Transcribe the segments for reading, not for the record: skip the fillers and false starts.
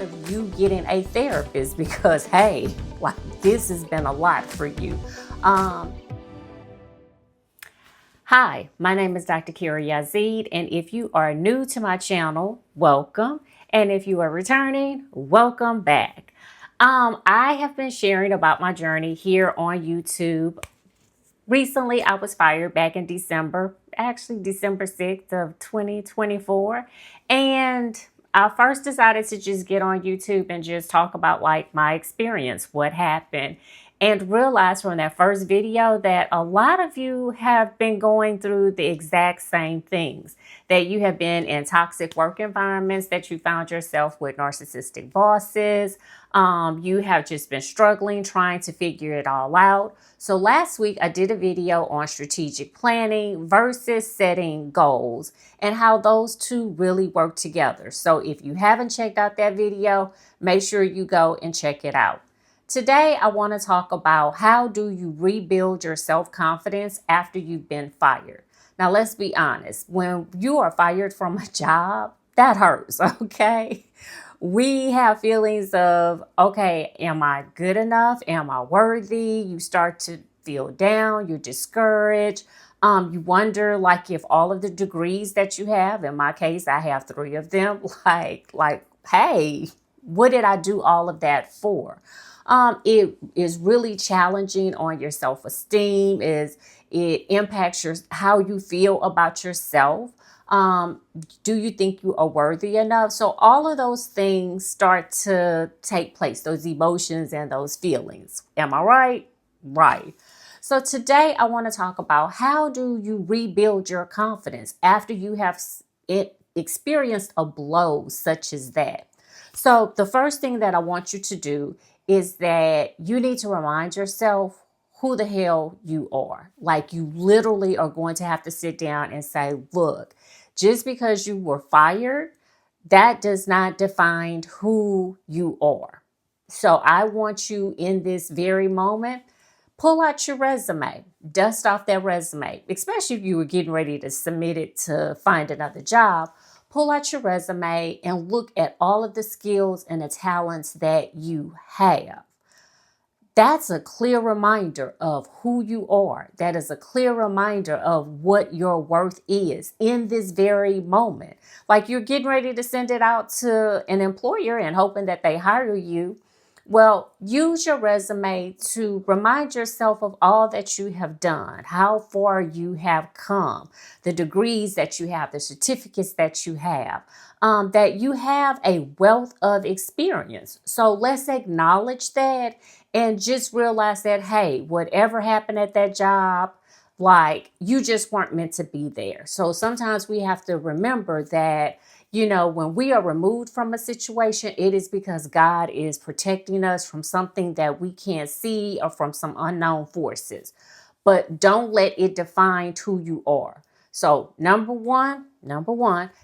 of you getting a therapist because, hey, like this has been a lot for you. Um, Hi, my name is Dr. Carey Yazeed, and if you are new to my channel, welcome. And if you are returning, welcome back. I have been sharing about my journey here on YouTube. Recently, I was fired back in December, actually December 6th of 2024. And I first decided to just get on YouTube and just talk about like my experience, what happened, and realized from that first video that a lot of you have been going through the exact same things, that you have been in toxic work environments, that you found yourself with narcissistic bosses. You have just been struggling, trying to figure it all out. So last week I did a video on strategic planning versus setting goals and how those two really work together. So if you haven't checked out that video, make sure you go and check it out. Today, I want to talk about how do you rebuild your self-confidence after you've been fired. Now, let's be honest. When you are fired from a job, that hurts, okay? We have feelings of, okay, am I good enough? Am I worthy? You start to feel down. You're discouraged. You wonder, like, if all of the degrees that you have, in my case, I have 3 of them, like, hey, what did I do all of that for? It is really challenging on your self-esteem. It impacts how you feel about yourself. Do you think you are worthy enough? So all of those things start to take place, those emotions and those feelings. Am I right? Right. So today I want to talk about how do you rebuild your confidence after you have experienced a blow such as that. So the first thing that I want you to do is that you need to remind yourself who the hell you are. Like, you literally are going to have to sit down and say, look, just because you were fired, that does not define who you are. So I want you in this very moment, pull out your resume, dust off that resume, especially if you were getting ready to submit it to find another job. Pull out your resume and look at all of the skills and the talents that you have. That's a clear reminder of who you are. That is a clear reminder of what your worth is in this very moment. Like, you're getting ready to send it out to an employer and hoping that they hire you. Well, use your resume to remind yourself of all that you have done, how far you have come, the degrees that you have, the certificates that you have, that you have a wealth of experience. So let's acknowledge that and just realize that, hey, whatever happened at that job, like, you just weren't meant to be there. So sometimes we have to remember that, you know, when we are removed from a situation, it is because God is protecting us from something that we can't see or from some unknown forces. But don't let it define who you are. So number one,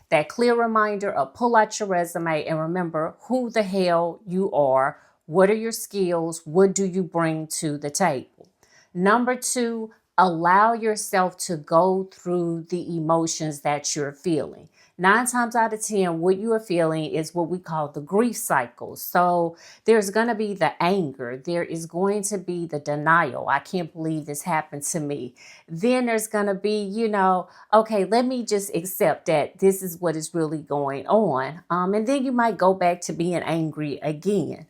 that clear reminder of pull out your resume and remember who the hell you are. What are your skills? What do you bring to the table? Number 2, allow yourself to go through the emotions that you're feeling. 9 times out of 10, what you are feeling is what we call the grief cycle. So there's going to be the anger. There is going to be the denial. I can't believe this happened to me. Then there's going to be, you know, okay, let me just accept that this is what is really going on. And then you might go back to being angry again.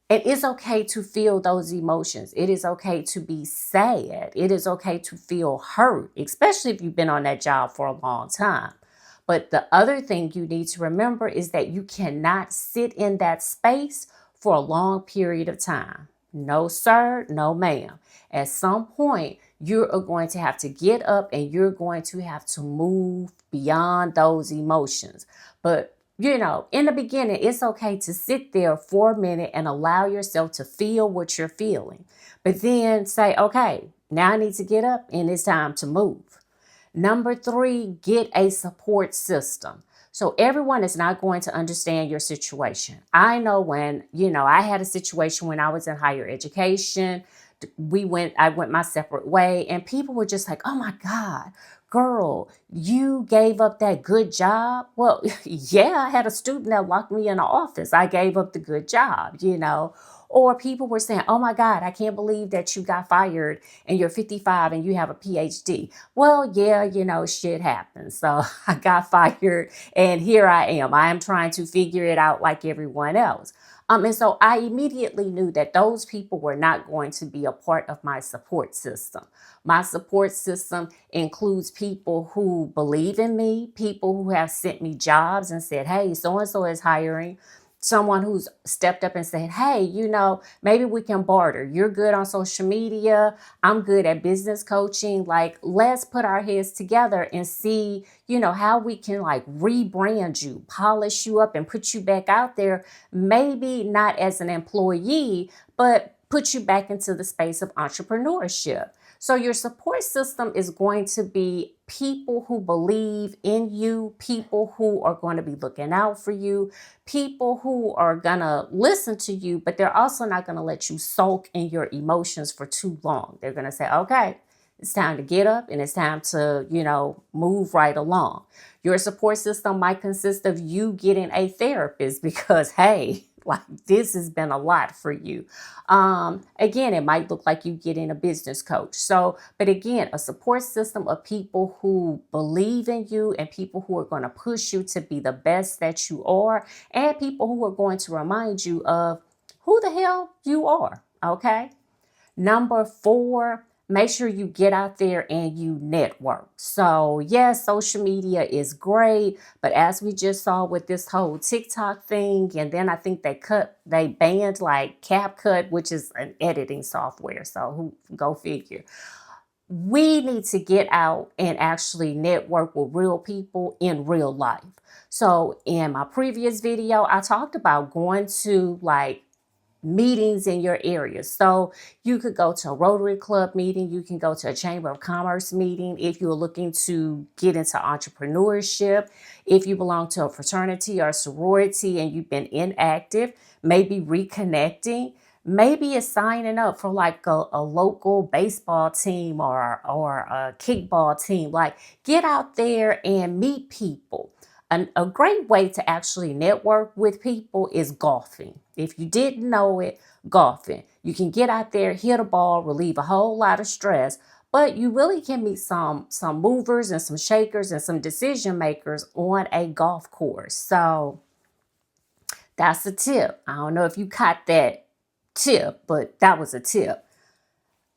And it's okay to feel those emotions. It is okay to be sad. It is okay to feel hurt, especially if you've been on that job for a long time. But the other thing you need to remember is that you cannot sit in that space for a long period of time. No, sir, no, ma'am. At some point, you're going to have to get up and you're going to have to move beyond those emotions. But you know, in the beginning, it's okay to sit there for a minute and allow yourself to feel what you're feeling. But then say, okay, now I need to get up and it's time to move. Number 3, get a support system. So everyone is not going to understand your situation. I know when, you know, I had a situation when I was in higher education. I went my separate way and people were just like, oh my God, girl, You gave up that good job? Well, yeah, I had a student that locked me in the office. I gave up the good job, you know. Or people were saying, oh my God, I can't believe that you got fired and you're 55 and you have a PhD. Well, yeah, you know, shit happens. So I got fired and here I am. I am trying to figure it out like everyone else. And so I immediately knew that those people were not going to be a part of my support system. My support system includes people who believe in me, people who have sent me jobs and said, hey, so and so is hiring. Someone who's stepped up and said, hey, you know, maybe we can barter. You're good on social media. I'm good at business coaching. Like, let's put our heads together and see, you know, how we can like rebrand you, polish you up and put you back out there. Maybe not as an employee, but put you back into the space of entrepreneurship. So your support system is going to be people who believe in you, people who are going to be looking out for you, people who are going to listen to you, but they're also not going to let you sulk in your emotions for too long. They're going to say, okay, it's time to get up and it's time to, you know, move right along. Your support system might consist of you getting a therapist because, hey, like this has been a lot for you. Again, it might look like you getting a business coach. So, but again, a support system of people who believe in you and people who are going to push you to be the best that you are, and people who are going to remind you of who the hell you are. Okay. Number 4, make sure you get out there and you network. So yes, social media is great, but as we just saw with this whole TikTok thing, and then I think they banned like CapCut, which is an editing software. So go figure. We need to get out and actually network with real people in real life. So in my previous video, I talked about going to like meetings in your area. So you could go to a Rotary Club meeting. You can go to a Chamber of Commerce meeting if you're looking to get into entrepreneurship. If you belong to a fraternity or sorority and you've been inactive, maybe reconnecting. Maybe it's signing up for like a local baseball team or a kickball team. Like get out there and meet people. A great way to actually network with people is golfing. If you didn't know it, golfing. You can get out there, hit a ball, relieve a whole lot of stress, but you really can meet some movers and some shakers and some decision makers on a golf course. So that's a tip. I don't know if you caught that tip, but that was a tip.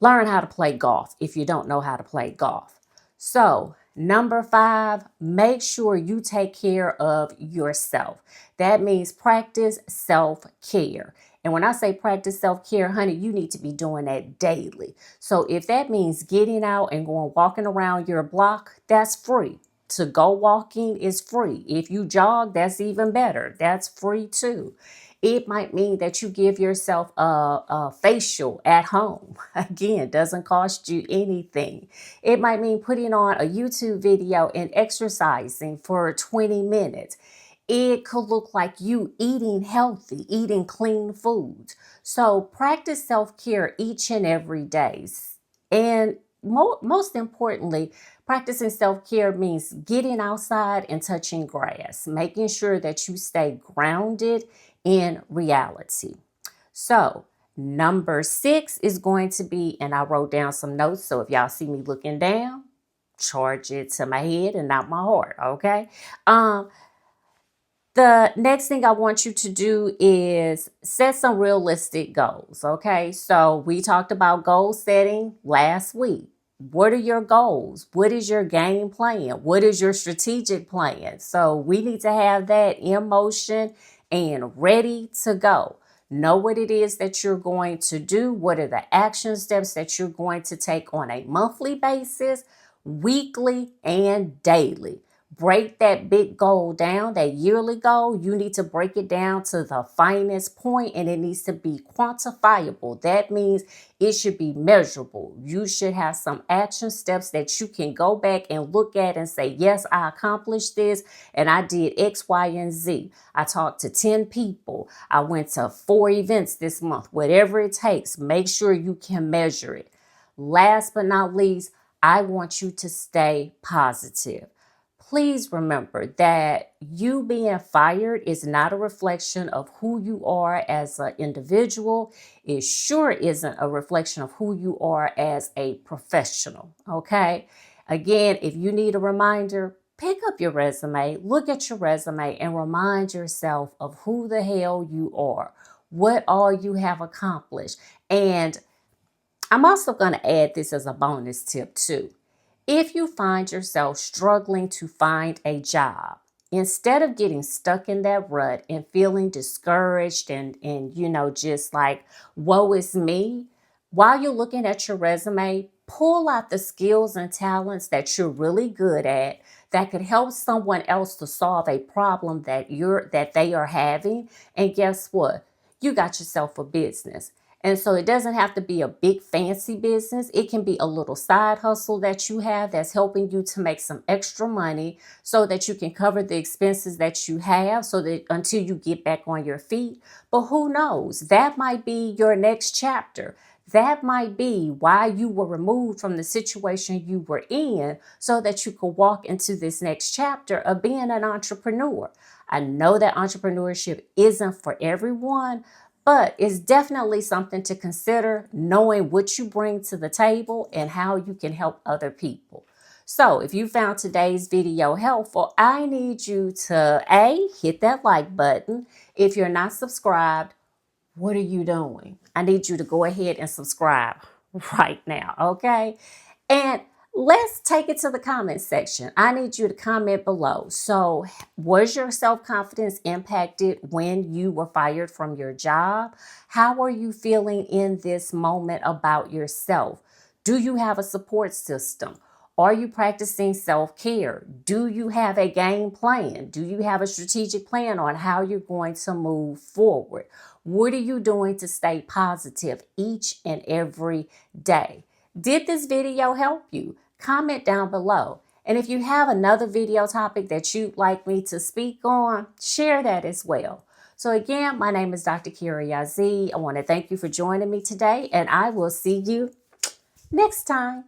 Learn how to play golf if you don't know how to play golf. So number 5, make sure you take care of yourself. That means practice self-care. And when I say practice self-care, honey, you need to be doing that daily. So if that means getting out and going walking around your block, that's free. To go walking is free. If you jog, that's even better. That's free too. It might mean that you give yourself a facial at home. Again, doesn't cost you anything. It might mean putting on a YouTube video and exercising for 20 minutes. It could look like you eating healthy, eating clean foods. So practice self-care each and every day. And most importantly, practicing self-care means getting outside and touching grass, making sure that you stay grounded in reality. So number 6 is going to be, and I wrote down some notes, so if y'all see me looking down, charge it to my head and not my heart, okay? The next thing I want you to do is set some realistic goals, okay? So we talked about goal setting last week. What are your goals? What is your game plan? What is your strategic plan? So we need to have that in motion and ready to go. Know what it is that you're going to do. What are the action steps that you're going to take on a monthly basis, weekly, and daily. Break that big goal down, that yearly goal. You need to break it down to the finest point, and it needs to be quantifiable. That means it should be measurable. You should have some action steps that you can go back and look at and say, yes, I accomplished this and I did X, Y, and Z. I talked to 10 people. I went to 4 events this month. Whatever it takes, make sure you can measure it. Last but not least, I want you to stay positive. please remember that you being fired is not a reflection of who you are as an individual. It sure isn't a reflection of who you are as a professional. Okay. Again, if you need a reminder, pick up your resume, look at your resume, and remind yourself of who the hell you are, what all you have accomplished. And I'm also going to add this as a bonus tip too. If you find yourself struggling to find a job, instead of getting stuck in that rut and feeling discouraged and just like, woe is me, while you're looking at your resume, pull out the skills and talents that you're really good at that could help someone else to solve a problem that they are having. And guess what? You got yourself a business. And so it doesn't have to be a big fancy business. It can be a little side hustle that you have that's helping you to make some extra money so that you can cover the expenses that you have so that until you get back on your feet. But who knows? That might be your next chapter. That might be why you were removed from the situation you were in so that you could walk into this next chapter of being an entrepreneur. I know that entrepreneurship isn't for everyone, but it's definitely something to consider, knowing what you bring to the table and how you can help other people. So if you found today's video helpful, I need you to hit that like button. If you're not subscribed, what are you doing? I need you to go ahead and subscribe right now, okay? And let's take it to the comment section. I need you to comment below. So, was your self-confidence impacted when you were fired from your job? How are you feeling in this moment about yourself? Do you have a support system? Are you practicing self-care? Do you have a game plan? Do you have a strategic plan on how you're going to move forward? What are you doing to stay positive each and every day? Did this video help you? Comment down below. And if you have another video topic that you'd like me to speak on, share that as well. So again, my name is Dr. Carey Yazeed. I want to thank you for joining me today, and I will see you next time.